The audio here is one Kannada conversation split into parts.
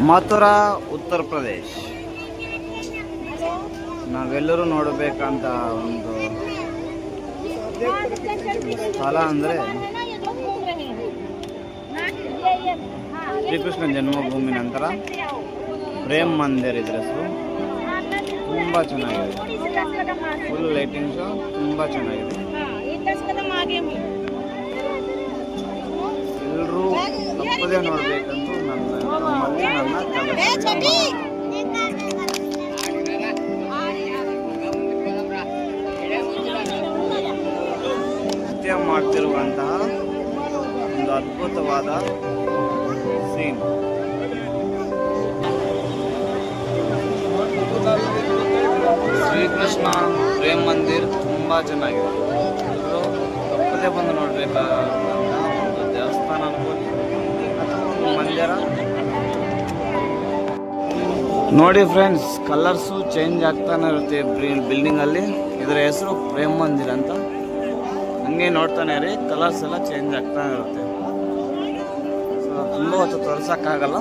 ಮಥುರಾ ಉತ್ತರ ಪ್ರದೇಶ್ ನಾವೆಲ್ಲರೂ ನೋಡಬೇಕಂತ ಒಂದು ಸ್ಥಳ ಅಂದರೆ ಶ್ರೀಕೃಷ್ಣ ಜನ್ಮಭೂಮಿ ನಂತರ ಪ್ರೇಮ್ ಮಂದಿರ್ ಇದ್ರ ಹೆಸರು. ತುಂಬ ಚೆನ್ನಾಗಿದೆ, ಫುಲ್ ಲೈಟಿಂಗ್ ಶೋ ತುಂಬ ಚೆನ್ನಾಗಿದೆ. ಎಲ್ಲರೂ ತಪ್ಪದೇ ನೋಡಬೇಕಂತ ನನ್ನ ನೃತ್ಯ ಮಾಡ್ತಿರುವಂತಹ ಒಂದು ಅದ್ಭುತವಾದ ಸೀನ್. ಶ್ರೀಕೃಷ್ಣ ಪ್ರೇಮ್ ಮಂದಿರ್ ತುಂಬ ಚೆನ್ನಾಗಿದೆ. ಎಲ್ಲರೂ ತಪ್ಪದೇ ಬಂದು ನೋಡಬೇಕಾದಂತಹ ಒಂದು ದೇವಸ್ಥಾನ ಅನ್ಬೋದು ಅಥವಾ ಒಂದು ಮಂದಿರ. ನೋಡಿ ಫ್ರೆಂಡ್ಸ್, ಕಲರ್ಸು ಚೇಂಜ್ ಆಗ್ತಾನೆ ಇರುತ್ತೆ ಬಿಲ್ಡಿಂಗಲ್ಲಿ. ಇದರ ಹೆಸರು ಪ್ರೇಮ್ ಮಂದಿರ್ ಅಂತ. ಹಂಗೆ ನೋಡ್ತಾನೆ ರೀ, ಕಲರ್ಸ್ ಎಲ್ಲ ಚೇಂಜ್ ಆಗ್ತಾನೆ ಇರುತ್ತೆ. ಸೊ ತುಂಬ ಹೊತ್ತು ತೋರ್ಸೋಕ್ಕಾಗಲ್ಲ,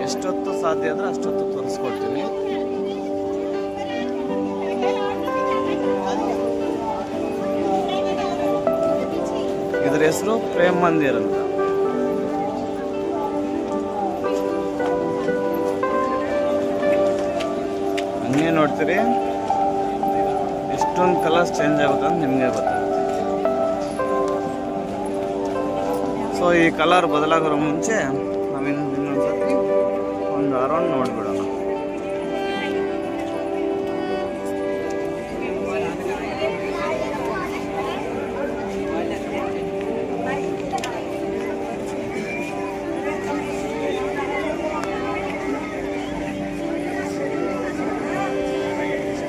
ಎಷ್ಟೊತ್ತು ಸಾಧ್ಯ ಆದರೆ ಅಷ್ಟೊತ್ತು ತೋರಿಸ್ಕೊಡ್ತೀನಿ. ಇದರ ಹೆಸರು ಪ್ರೇಮ್ ಮಂದಿರ್ ಅಂತ. ಹಂಗೆ ನೋಡ್ತೀರಿ, ಎಷ್ಟೊಂದು ಕಲರ್ಸ್ ಚೇಂಜ್ ಆಗುತ್ತೆ ಅಂತ ನಿಮಗೆ ಗೊತ್ತಾಗುತ್ತೆ. ಸೊ ಈ ಕಲರ್ ಬದಲಾಗೋರ ಮುಂಚೆ ನಾವಿನ್ನೊಂದ್ಸತಿ ಒಂದು ಅರೌಂಡ್ ನೋಡ್ಬಿಡೋಣ.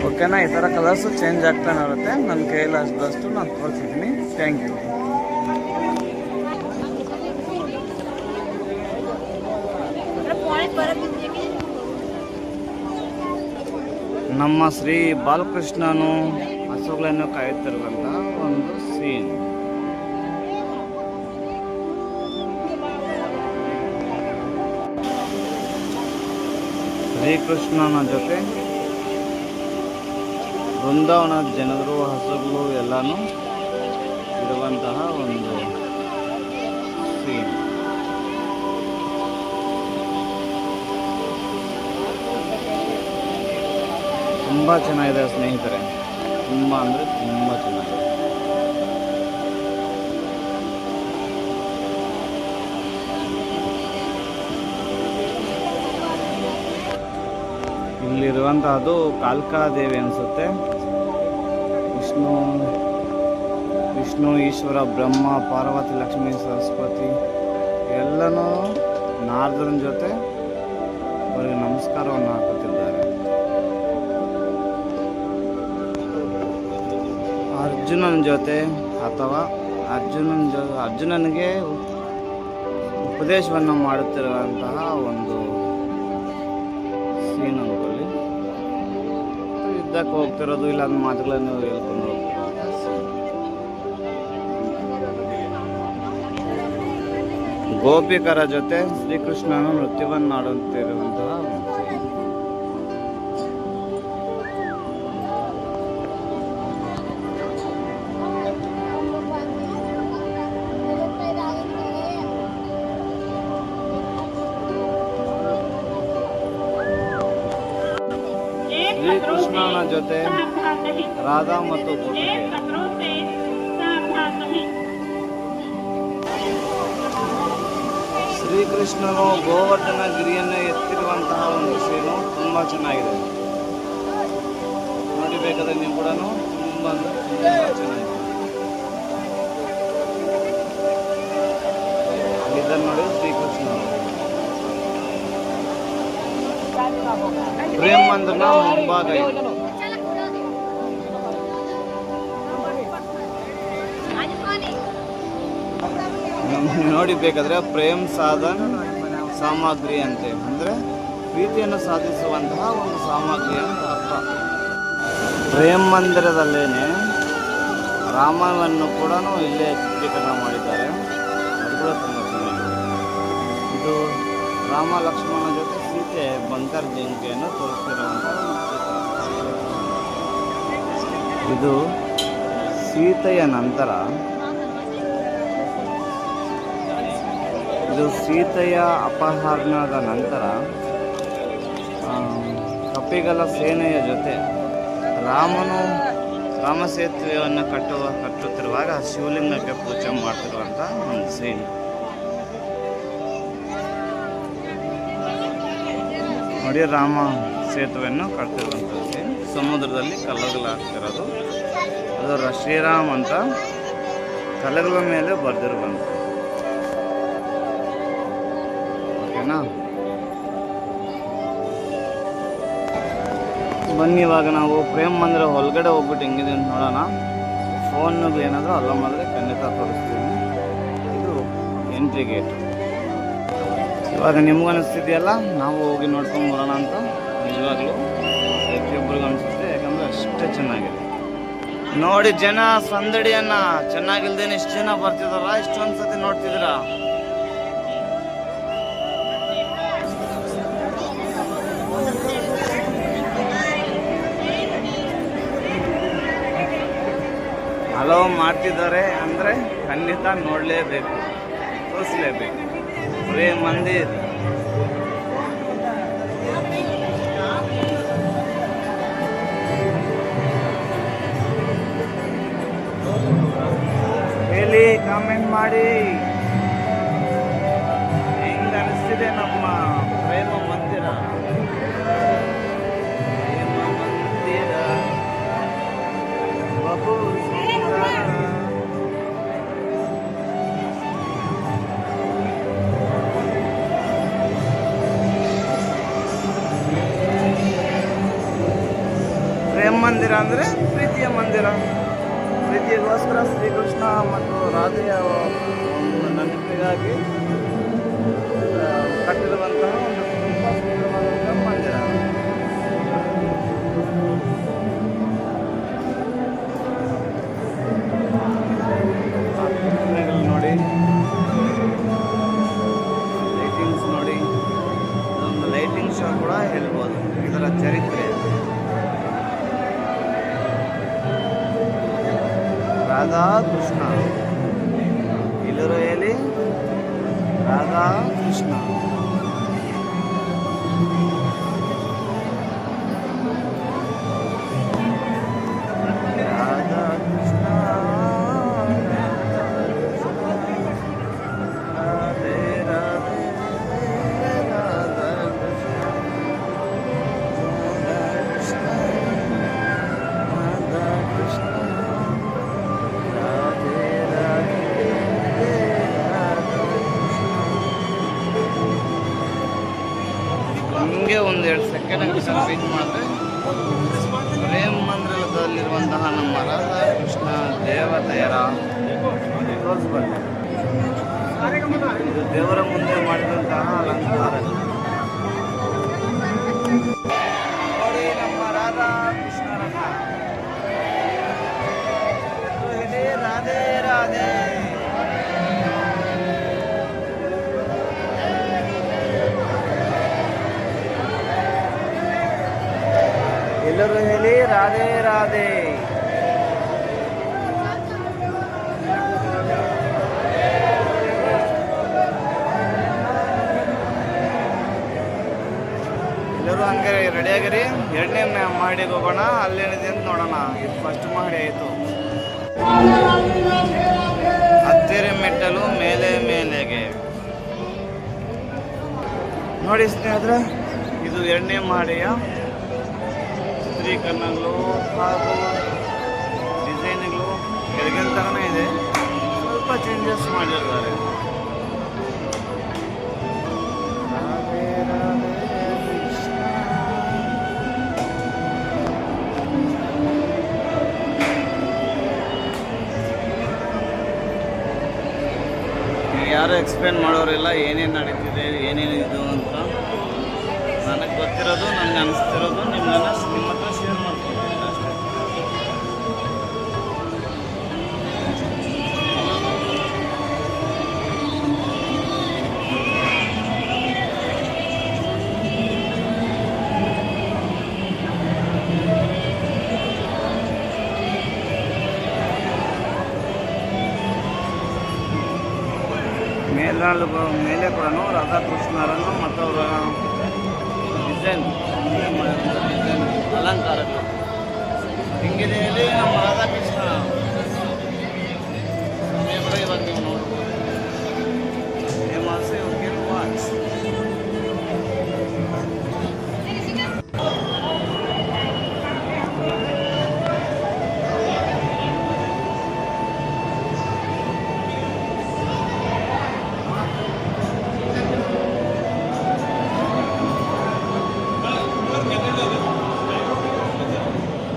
ಓಕೆನಾ? ಈ ಥರ ಕಲರ್ಸು ಚೇಂಜ್ ಆಗ್ತಾನೆ ಇರುತ್ತೆ. ನನ್ನ ಕೈಯಲ್ಲಿ ಅಷ್ಟು ನಾನು ತೋರಿಸಿದ್ದೀನಿ. Thank you. ನಮ್ಮ ಶ್ರೀ ಬಾಲಕೃಷ್ಣನು ಹಸುಗಳನ್ನು ಕಾಯುತ್ತಿರುವಂತಹ ಒಂದು ಸೀನ್. ಶ್ರೀಕೃಷ್ಣನ ಜೊತೆ ಬೃಂದಾವನ ಜನರು, ಹಸುಗಳು ಎಲ್ಲಾನು ಇರುವಂತಹ ಒಂದು ಸೀನ್. ತುಂಬ ಚೆನ್ನಾಗಿದೆ ಸ್ನೇಹಿತರೆ, ತುಂಬ ಅಂದರೆ ತುಂಬ ಚೆನ್ನಾಗಿದೆ. ಇಲ್ಲಿರುವಂತಹದ್ದು ಕಾಲ್ಕಾದೇವಿ ಅನಿಸುತ್ತೆ. ವಿಷ್ಣು, ಈಶ್ವರ, ಬ್ರಹ್ಮ, ಪಾರ್ವತಿ, ಲಕ್ಷ್ಮೀ, ಸರಸ್ವತಿ ಎಲ್ಲನೂ ನಾರದನ ಜೊತೆ ಅವರಿಗೆ ನಮಸ್ಕಾರವನ್ನು ಹಾಕುತ್ತಿದ್ದಾರೆ. ಅರ್ಜುನನ ಜೊತೆ ಅಥವಾ ಅರ್ಜುನನಿಗೆ ಉಪದೇಶವನ್ನು ಮಾಡುತ್ತಿರುವಂತಹ ಒಂದು ಸೀನ್ ಅನ್ಕೊಳ್ಳಿ. ಯುದ್ಧಕ್ಕೆ ಹೋಗ್ತಿರೋದು, ಇಲ್ಲ ಅದನ್ನ ಮಾತುಗಳನ್ನು ಹೇಳ್ಕೊಂಡು ಹೋಗ್ತಿರೋದು. ಗೋಪಿಕರ ಜೊತೆ ಶ್ರೀಕೃಷ್ಣನು ನೃತ್ಯವನ್ನು ಆಡುತ್ತಿರುವಂತಹ ಶ್ರೀಕೃಷ್ಣನ ಜೊತೆ ರಾಧಾ ಮತ್ತು ಗೋಪಿಕೆ. ಶ್ರೀಕೃಷ್ಣನು ಗೋವರ್ಧನ ಗಿರಿಯನ್ನು ಎತ್ತಿರುವಂತಹ ಒಂದು ಸೀನು ತುಂಬ ಚೆನ್ನಾಗಿದೆ. ನೋಡಿಬೇಕಾದ್ರೆ ನೀವು ಕೂಡ ತುಂಬ ಚೆನ್ನಾಗಿದೆ. ಇದನ್ನು ನೋಡಿ ಶ್ರೀಕೃಷ್ಣ ಪ್ರೇಮ್ ಮಂದಿರ್ನ ಮುಂಭಾಗ ನೋಡಿಬೇಕಾದ್ರೆ ಪ್ರೇಮ್ ಸಾಮಗ್ರಿ ಅಂತೆ, ಅಂದರೆ ಪ್ರೀತಿಯನ್ನು ಸಾಧಿಸುವಂತಹ ಒಂದು ಸಾಮಗ್ರಿ ಅಂತ ಅರ್ಥ. ಪ್ರೇಮ್ ಮಂದಿರದಲ್ಲೇನೆ ರಾಮನನ್ನು ಕೂಡ ಇಲ್ಲೇ ಚಿತ್ರೀಕರಣ ಮಾಡಿದ್ದಾರೆ. ಅದು ಕೂಡ ತುಂಬ ಚೆನ್ನಾಗಿದೆ. ಇದು ರಾಮ ರಾಮ ಲಕ್ಷ್ಮಣ ಜೊತೆ ಸೀತೆ ಬಂಕರ್ ಜಿಂಕೆಯನ್ನು ತೋರಿಸ್ತಿರುವಂಥ ಇದು ಸೀತೆಯ ನಂತರ ಇದು ಸೀತೆಯ ಅಪಹರಣದ ನಂತರ ಕಪಿಗಳ ಸೇನೆಯ ಜೊತೆ ರಾಮನು ರಾಮ ಸೇತುವೆಯನ್ನು ಕಟ್ಟುತ್ತಿರುವಾಗ ಶಿವಲಿಂಗಕ್ಕೆ ಪೂಜೆ ಮಾಡ್ತಿರುವಂಥ ಒಂದು ಸೀನ್. ನೋಡಿ, ರಾಮ ಸೇತುವೆಯನ್ನು ಕಟ್ತಿರುವಂಥ ಸೀನ್. ಸಮುದ್ರದಲ್ಲಿ ಕಲ್ಲುಗಳು ಹಾಕ್ತಿರೋದು, ಅದು ಶ್ರೀರಾಮ್ ಅಂತ ಕಲ್ಲುಗಳ ಮೇಲೆ ಬರೆದಿರುವಂಥ. ಓಕೆನಾ? ಬನ್ನಿ, ಇವಾಗ ನಾವು ಪ್ರೇಮ್ ಮಂದಿರ ಒಳಗಡೆ ಹೋಗ್ಬಿಟ್ಟು ಹೆಂಗಿದೆ ಅಂತ ನೋಡೋಣ. ಫೋನ್ಗೆ ಏನಾದರೂ ಅಲ್ಲ ಮಾಡಿದ್ರೆ ಖಂಡಿತ ತೋರಿಸ್ತೀನಿ. ಇದು ಎಂಟ್ರಿ ಗೇಟ್. ಇವಾಗ ನಿಮ್ಗೆ ಅನಿಸ್ತಿದೆಯಲ್ಲ ನಾವು ಹೋಗಿ ನೋಡ್ಕೊಂಡು ಬರೋಣ ಅಂತ. ನಿಜವಾಗ್ಲೂ ಪ್ರತಿಯೊಬ್ಬರಿಗೂ ಅನಿಸುತ್ತೆ, ಯಾಕಂದರೆ ಅಷ್ಟೇ ಚೆನ್ನಾಗಿದೆ. ನೋಡಿ ಜನ ಸಂದಡಿಯನ್ನ ಚೆನ್ನಾಗಿಲ್ದೇನೆ ಇಷ್ಟು ಜನ ಬರ್ತಿದಾರ, ಇಷ್ಟೊಂದು ಸತಿ ನೋಡ್ತಿದ್ದೀರಾ. ಹಲೋ ಮಾಡ್ತಿದ್ದಾರೆ ಅಂದರೆ ಖಂಡಿತ ನೋಡಲೇಬೇಕು, ತೋರಿಸಲೇಬೇಕು. ಪ್ರೇಮ್ ಮಂದಿರ್ ಹೇಳಿ, ಕಾಮೆಂಟ್ ಮಾಡಿ ಹೆಂಗೆ ಅನಿಸ್ತಿದೆ ನಮ್ಮ ಪ್ರೇಮ ಮಂದಿರ. ಪ್ರೇಮ ಮಂದಿರ ಬಹು ಪ್ರೇಮ ಮಂದಿರ ಅಂದರೆ ಪ್ರೀತಿಯ ಮಂದಿರ. ಪ್ರೀತಿಗೋಸ್ಕರ ಶ್ರೀಕೃಷ್ಣ ಮತ್ತು ರಾಧೆಯ ಒಂದು ನೆನಪಿಗಾಗಿ ಕಟ್ಟಿರುವಂತಹ ಒಂದು ತುಂಬ ಸುಂದರವಾದಂತಹ ಮಂದಿರ. ನೋಡಿ, ಲೈಟಿಂಗ್ಸ್ ನೋಡಿ, ಇದೊಂದು ಲೈಟಿಂಗ್ ಶೋ ಕೂಡ ಹೇಳ್ಬೋದು. ಇದರ ಚರಿತ್ರೆ ರಾಧಾ ಕೃಷ್ಣ, ಎಲ್ಲರೂ ಹೇಳಿ ರಾಧಾ ಕೃಷ್ಣ. ರಾಧಾ ಕೃಷ್ಣ ರಾಧೆ ರಾಧೆ ರಾಧಾ ಕೃಷ್ಣ ರಾಧಾ ಕೃಷ್ಣ. ಹಿಂಗೆ ಒಂದೆರಡು ಸೆಕೆಂಡ್ ಸ್ಪೀಚ್ ಮಾಡಿದ್ರೆ ಪ್ರೇಮ್ ಮಂದಿರದಲ್ಲಿರುವಂತಹ ನಮ್ಮ ರಾಧಾ ಕೃಷ್ಣ ದೇವತೆಯರ ತೋರಿಸ್ಬಾರ್ದು. ಇದು ದೇವರ ಮುಂದೆ ಮಾಡಿದಂತಹ ಅಲಂಕಾರ. ನೋಡಿ ನಮ್ಮ ರಾಧಾ ಕೃಷ್ಣರನ್ನ. ರಾಧೆ ರಾಧೆ. ಎಲ್ಲರೂ ಹೇಳಿ ರಾಧೆ ರಾಧೆ. ಎಲ್ಲರೂ ಹಂಗೆ ರೆಡಿಯಾಗಿರಿ. ಎರಡನೇ ಮಾಡಿಗೆ ಹೋಗೋಣ, ಅಲ್ಲೇನಿದೆ ಅಂತ ನೋಡೋಣ. ಇದು ಫಸ್ಟ್ ಮಾಡಿ ಆಯಿತು. ಹತ್ತಿರ ಮೆಟ್ಟಲು ಮೇಲೆ ಮೇಲೆಗೆ. ನೋಡಿ ಸ್ನೇಹಿತರೆ, ಇದು ಎರಡನೇ ಮಾಡಿಯ ಚಿತ್ರೀಕರಣಗಳು ಹಾಗೂ ಡಿಸೈನ್ಗಳು ಕೆಳಗಿನ ಥರನೇ ಇದೆ, ಸ್ವಲ್ಪ ಚೇಂಜಸ್ ಮಾಡಿರ್ತಾರೆ. ಯಾರು ಎಕ್ಸ್ಪ್ಲೇನ್ ಮಾಡೋರಿಲ್ಲ ಏನೇನು ನಡೀತಿದೆ, ಏನೇನು ಇದು ಅಂತ. ನನಗೆ ಗೊತ್ತಿರೋದು, ನನಗೆ ಅನಿಸ್ತಿರೋದು ನಿಮ್ಮ ಹತ್ರ ಶೇರ್ ಮಾಡ್ಕೊಳ್ತೀನಿ ಅಷ್ಟೇ. ಮೇಲೆ ಕೂಡ ರಾಧಾಕೃಷ್ಣರನ್ನು ಮತ್ತು ಅವರ ಡಿಸೈನ್ ಅಲಂಕಾರಗಳು ಹಿಂಗಿದೆ. ಇಲ್ಲಿ ನಮ್ಮ ರಾಧಾಕೃಷ್ಣ ಇವಾಗ ನೀವು ನೋಡ್ಬೋದು.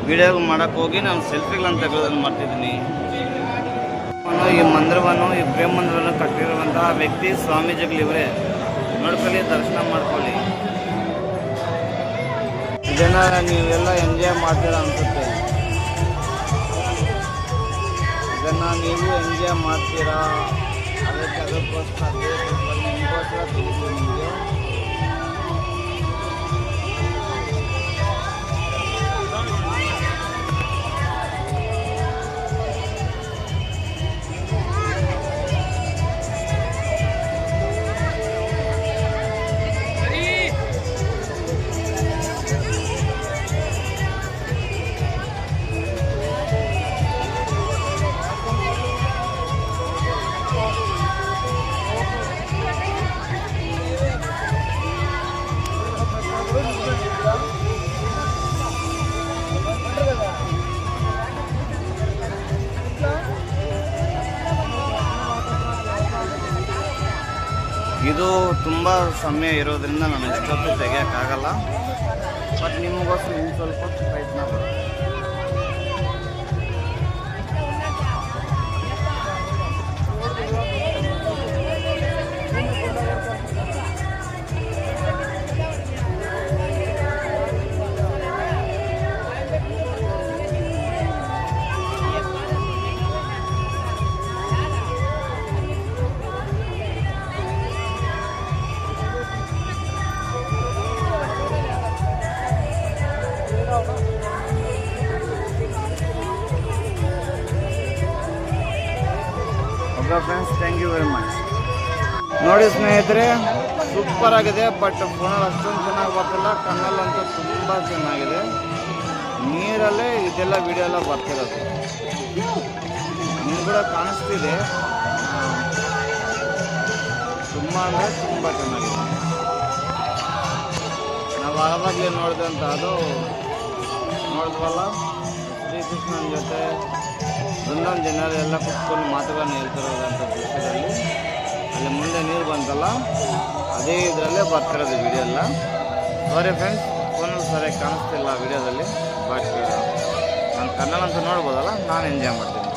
ವಿಡಿಯೋ ಮಾಡಕ್ಕೆ ಹೋಗಿ ನಾನು ಸೆಲ್ಫಿಗಳನ್ನು ತೆಗೆಯೋದನ್ನು ಮಾಡ್ತಿದ್ದೀನಿ. ಈ ಮಂದಿರವನ್ನು, ಈ ಪ್ರೇಮ ಮಂದಿರವನ್ನು ಕಟ್ಟಿರುವಂತಹ ವ್ಯಕ್ತಿ ಸ್ವಾಮೀಜಿಗಳಿವರೇ. ನೋಡ್ಕೊಳ್ಳಿ, ದರ್ಶನ ಮಾಡ್ಕೊಳ್ಳಿ. ಇದನ್ನು ನೀವೆಲ್ಲ ಎಂಜಾಯ್ ಮಾಡ್ತೀರಾ ಅನ್ಸುತ್ತೆ. ಇದನ್ನು ನೀವು ಎಂಜಾಯ್ ಮಾಡ್ತೀರಾ, ಅದಕ್ಕೋಸ್ಕರ ನಿಮಗೋಸ್ಕರ ತಿಳಿಸಿ ನಿಮಗೆ. ಇದು ತುಂಬ ಸಮಯ ಇರೋದ್ರಿಂದ ನಾನು ಎಷ್ಟೊತ್ತು ತೆಗಿಯೋಕ್ಕಾಗಲ್ಲ. ಬಟ್ ನಿಮಗೋಸ್ಕರ ಇನ್ನು ಸ್ವಲ್ಪ ಪ್ರಯತ್ನ ಬರುತ್ತೆ. Okay friends, thank you very much. ನೋಡಿ ಸ್ನೇಹಿತರೆ, ಸೂಪರ್ ಆಗಿದೆ. ಬಟ್ ಫೋನಲ್ಲಿ ಅಷ್ಟೊಂದು ಚೆನ್ನಾಗಿ ಬರ್ತಿಲ್ಲ, ಕಣ್ಣಲ್ಲಂತೂ ತುಂಬ ಚೆನ್ನಾಗಿದೆ. ನೀರಲ್ಲೇ ಇದೆಲ್ಲ ವಿಡಿಯೋ ಎಲ್ಲ ಬರ್ತಿರೋದು ನಿಮ್ಗೆ ಕೂಡ ಕಾಣಿಸ್ತಿದೆ. ತುಂಬ ಅಂದರೆ ತುಂಬ ಚೆನ್ನಾಗಿದೆ. ನಾವು ಆವಾಗಲೇ ನೋಡಿದಂಥ ಅದು ನೋಡಿದ್ವಲ್ಲ, ಶ್ರೀಕೃಷ್ಣನ ಜೊತೆ ಒಂದೊಂದು ಜನರೆಲ್ಲ ಕುತ್ಕೊಂಡು ಮಾತುಗಳನ್ನು ಹೇಳ್ತಿರೋದಂಥ ದೃಶ್ಯದಲ್ಲಿ ಅಲ್ಲಿ ಮುಂದೆ ನೀರು ಬಂತಲ್ಲ, ಅದೇ ಇದರಲ್ಲೇ ಬರ್ತಿರೋದು ವಿಡಿಯೋ ಎಲ್ಲ. ಸಾರಿ ಫ್ರೆಂಡ್ಸ್, ಫೋನಲ್ಲಿ ಸರಿಯಾಗಿ ಕಾಣಿಸ್ತಿಲ್ಲ ವಿಡಿಯೋದಲ್ಲಿ. ಬಟ್ ನಾನು ಕನ್ನಡ ಅಂತ ನೋಡ್ಬೋದಲ್ಲ, ನಾನು ಎಂಜಾಯ್ ಮಾಡ್ತೀನಿ.